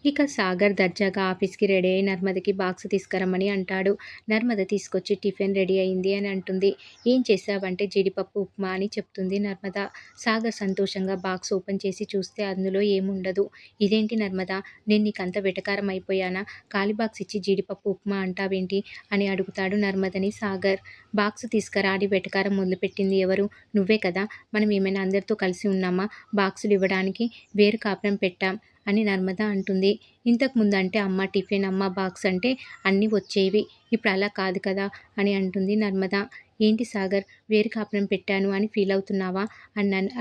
ఇక సాగర్ దర్జాగా ఆఫీస్‌కి రెడీ అయ్యి నర్మదకి బాక్స్ తీసుకురమ్మని అంటాడు. నర్మద తీసుకొచ్చి టిఫిన్ రెడీ అయింది అని అంటుంది. ఏం చేశావంటే జీడిపప్పు ఉప్మా అని చెప్తుంది నర్మద. సాగర్ సంతోషంగా బాక్స్ ఓపెన్ చేసి చూస్తే అందులో ఏముండదు. ఇదేంటి నర్మద, నేను నీకంత వెటకారం అయిపోయానా? ఖాళీ బాక్స్ ఇచ్చి జీడిపప్పు ఉప్మా అంటావేంటి అని అడుగుతాడు నర్మదని సాగర్. బాక్స్ తీసుకురా అని వెటకారం మొదలుపెట్టింది ఎవరు? నువ్వే కదా. మనం ఏమైనా అందరితో కలిసి ఉన్నామా బాక్సులు ఇవ్వడానికి? వేరు కాపురం పెట్టాం అని నర్మద అంటుంది. ఇంతకుముందు అంటే అమ్మ టిఫిన్, అమ్మ బాక్స్ అంటే అన్నీ వచ్చేవి. ఇప్పుడు అలా కాదు కదా అని అంటుంది నర్మద. ఏంటి సాగర్, వేరు కాపురం పెట్టాను అని ఫీల్ అవుతున్నావా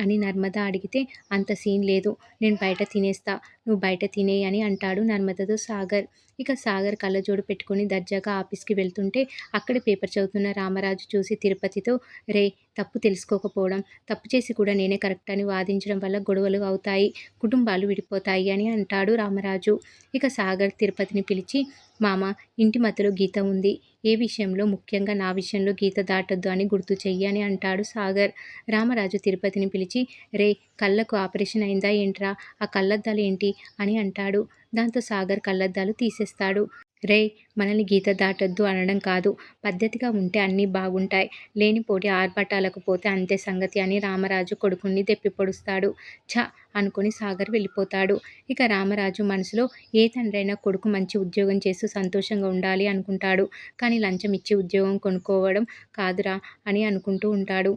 అని నర్మద అడిగితే, అంత సీన్ లేదు, నేను బయట తినేస్తా, నువ్వు బయట తినేయి అని అంటాడు నర్మదతో సాగర్. ఇక సాగర్ కళ్ళజోడు పెట్టుకొని దర్జాగా ఆఫీస్కి వెళ్తుంటే అక్కడ పేపర్ చదువుతున్న రామరాజు చూసి తిరుపతితో, రే, తప్పు తెలుసుకోకపోవడం, తప్పు చేసి కూడా నేనే కరెక్ట్ అని వాదించడం వల్ల గొడవలు అవుతాయి, కుటుంబాలు విడిపోతాయి అని అంటాడు రామరాజు. ఇక సాగర్ తిరుపతిని పిలిచి, మామ, ఇంటి మధ్యలో గీత ఉంది, ఏ విషయంలో, ముఖ్యంగా నా విషయంలో గీత దాటొద్దు అని గుర్తు చెయ్యి అని అంటాడు సాగర్. రామరాజు తిరుపతిని పిలిచి, రే, కళ్ళకు ఆపరేషన్ అయిందా ఏంట్రా, ఆ కళ్ళద్దాలు ఏంటి అని అంటాడు. దాంతో సాగర్ కళ్ళద్దాలు తీసేస్తాడు. రేయ్, మనల్ని గీత దాటొద్దు అనడం కాదు, పద్ధతిగా ఉంటే అన్నీ బాగుంటాయి, లేనిపోని ఆర్భాటాలకు పోతే అంతే సంగతి అని రామరాజు కొడుకుని దెప్పి పొడుస్తాడు. ఛ అనుకుని సాగర్ వెళ్ళిపోతాడు. ఇక రామరాజు మనసులో, ఏ తండ్రైనా కొడుకు మంచి ఉద్యోగం చేస్తూ సంతోషంగా ఉండాలి అనుకుంటాడు, కానీ లంచం ఇచ్చి ఉద్యోగం కొనుక్కోవడం కాదురా అని అనుకుంటూ ఉంటాడు.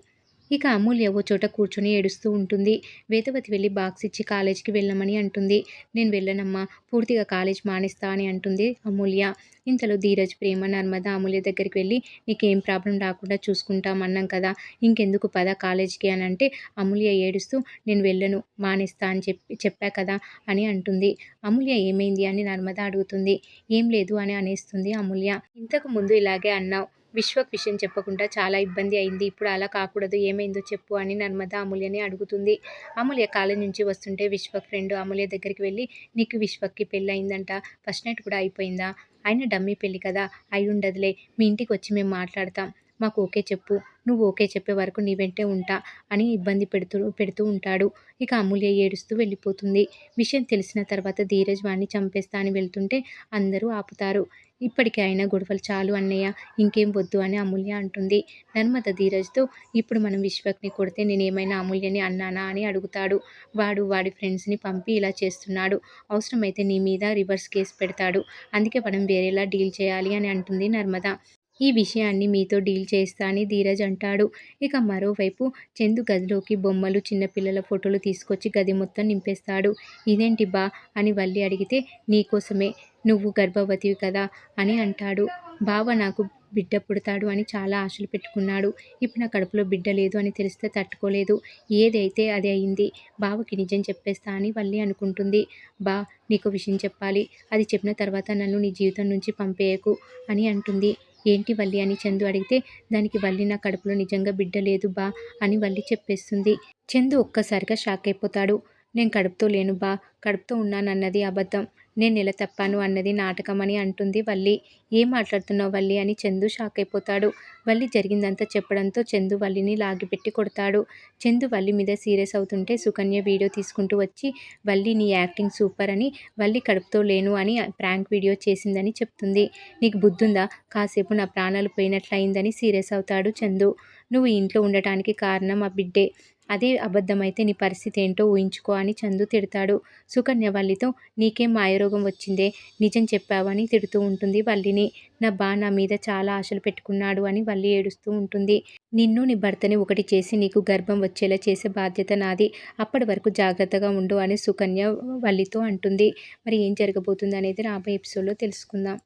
ఇక అమూల్య ఓ చోట కూర్చొని ఏడుస్తూ ఉంటుంది. వేదవతి వెళ్ళి బాక్స్ ఇచ్చి కాలేజీకి వెళ్ళమని అంటుంది. నేను వెళ్ళనమ్మా, పూర్తిగా కాలేజ్ మానేస్తా అని అంటుంది అమూల్య. ఇంతలో ధీరజ్, ప్రేమ, నర్మద అమూల్య దగ్గరికి వెళ్ళి, నీకేం ప్రాబ్లం రాకుండా చూసుకుంటాం అన్నాం కదా, ఇంకెందుకు పద కాలేజీకి అని అంటే, అమూల్య ఏడుస్తూ, నేను వెళ్ళను, మానేస్తా అని చెప్పా కదా అని అంటుంది. అమూల్య ఏమైంది అని నర్మద అడుగుతుంది. ఏం లేదు అని అనేస్తుంది అమూల్య. ఇంతకు ముందు ఇలాగే అన్నావు, విశ్వక్ విషయం చెప్పకుండా చాలా ఇబ్బంది అయింది, ఇప్పుడు అలా కాకూడదు, ఏమైందో చెప్పు అని నర్మద అమూల్యని అడుగుతుంది. అమూల్య కాలేజ్ నుంచి వస్తుంటే విశ్వక్ ఫ్రెండ్ అమూల్య దగ్గరికి వెళ్ళి, నీకు విశ్వక్కి పెళ్ళి అయిందంట, ఫస్ట్ నైట్ కూడా అయిపోయిందా, అయినా డమ్మీ పెళ్ళి కదా, అయి ఉండదులే, మీ ఇంటికి వచ్చి మేము మాట్లాడతాం, మాకు ఓకే చెప్పు, నువ్వు ఓకే చెప్పే వరకు నీ వెంటే ఉంటా అని ఇబ్బంది పెడుతూ ఉంటాడు. ఇక అమూల్య ఏడుస్తూ వెళ్ళిపోతుంది. విషయం తెలిసిన తర్వాత ధీరజ్ వాణ్ణి చంపేస్తా అని వెళ్తుంటే అందరూ ఆపుతారు. ఇప్పటికి అయినా గొడవలు చాలు అన్నయ్య, ఇంకేం వద్దు అని అమూల్య అంటుంది. నర్మద ధీరజ్తో, ఇప్పుడు మనం విశ్వక్ని కొడితే నేనేమైనా అమూల్యని అన్నానా అని అడుగుతాడు. వాడు వాడి ఫ్రెండ్స్ని పంపి ఇలా చేస్తున్నాడు, అవసరమైతే నీ మీద రివర్స్ కేసు పెడతాడు, అందుకే మనం వేరేలా డీల్ చేయాలి అని అంటుంది నర్మద. ఈ విషయాన్ని మీతో డీల్ చేస్తా అని ధీరజ్ అంటాడు. ఇక మరోవైపు చందు గదిలోకి బొమ్మలు, చిన్నపిల్లల ఫోటోలు తీసుకొచ్చి గది మొత్తం నింపేస్తాడు. ఇదేంటి బా అని వల్లి అడిగితే, నీకోసమే, నువ్వు గర్భవతివి కదా అని అంటాడు. బావ నాకు బిడ్డ పుడతాడు అని చాలా ఆశలు పెట్టుకున్నాడు, ఇప్పుడు నా కడుపులో బిడ్డ లేదు అని తెలిస్తే తట్టుకోలేదు, ఏదైతే అది అయింది, బావకి నిజం చెప్పేస్తా అని వల్లి అనుకుంటుంది. బా, నీకు విషయం చెప్పాలి, అది చెప్పిన తర్వాత నన్ను నీ జీవితం నుంచి పంపేయకు అని అంటుంది. ఏంటి వల్లి అని చందు అడిగితే, దానికి వల్లి నా కడుపులో నిజంగా బిడ్డ లేదు బా అని వల్లి చెప్పేస్తుంది. చందు ఒక్కసారిగా షాక్ అయిపోతాడు. నేను కడుపుతో లేను బా, కడుపుతో ఉన్నానన్నది అబద్ధం, నేను నెల తప్పాను అన్నది నాటకం అని అంటుంది వల్లి. ఏం మాట్లాడుతున్నావు వల్లి అని చందు షాక్ అయిపోతాడు. వల్లి జరిగిందంతా చెప్పడంతో చందు వల్లిని లాగిపెట్టి కొడతాడు. చందు వల్లి మీద సీరియస్ అవుతుంటే సుకన్య వీడియో తీసుకుంటూ వచ్చి, వల్లి నీ యాక్టింగ్ సూపర్ అని, వల్లి కడుపుతో లేను అని ప్రాంక్ వీడియో చేసిందని చెప్తుంది. నీకు బుద్ధుందా, కాసేపు నా ప్రాణాలు పోయినట్లయిందని సీరియస్ అవుతాడు చందు. నువ్వు ఇంట్లో ఉండటానికి కారణం ఆ బిడ్డే, అదే అబద్ధమైతే నీ పరిస్థితి ఏంటో ఊహించుకో అని చందు తిడతాడు. సుకన్య వల్లితో, నీకేం మాయరోగం వచ్చిందే, నిజం చెప్పావని తిడుతూ ఉంటుంది వల్లిని. నా మీద చాలా ఆశలు పెట్టుకున్నాడు అని వల్లి ఏడుస్తూ ఉంటుంది. నిన్ను నీ భర్తని ఒకటి చేసి నీకు గర్భం వచ్చేలా చేసే బాధ్యత నాది, అప్పటి వరకు జాగ్రత్తగా ఉండు అని సుకన్య వల్లితో అంటుంది. మరి ఏం జరగబోతుంది అనేది రాబోయే ఎపిసోడ్లో తెలుసుకుందాం.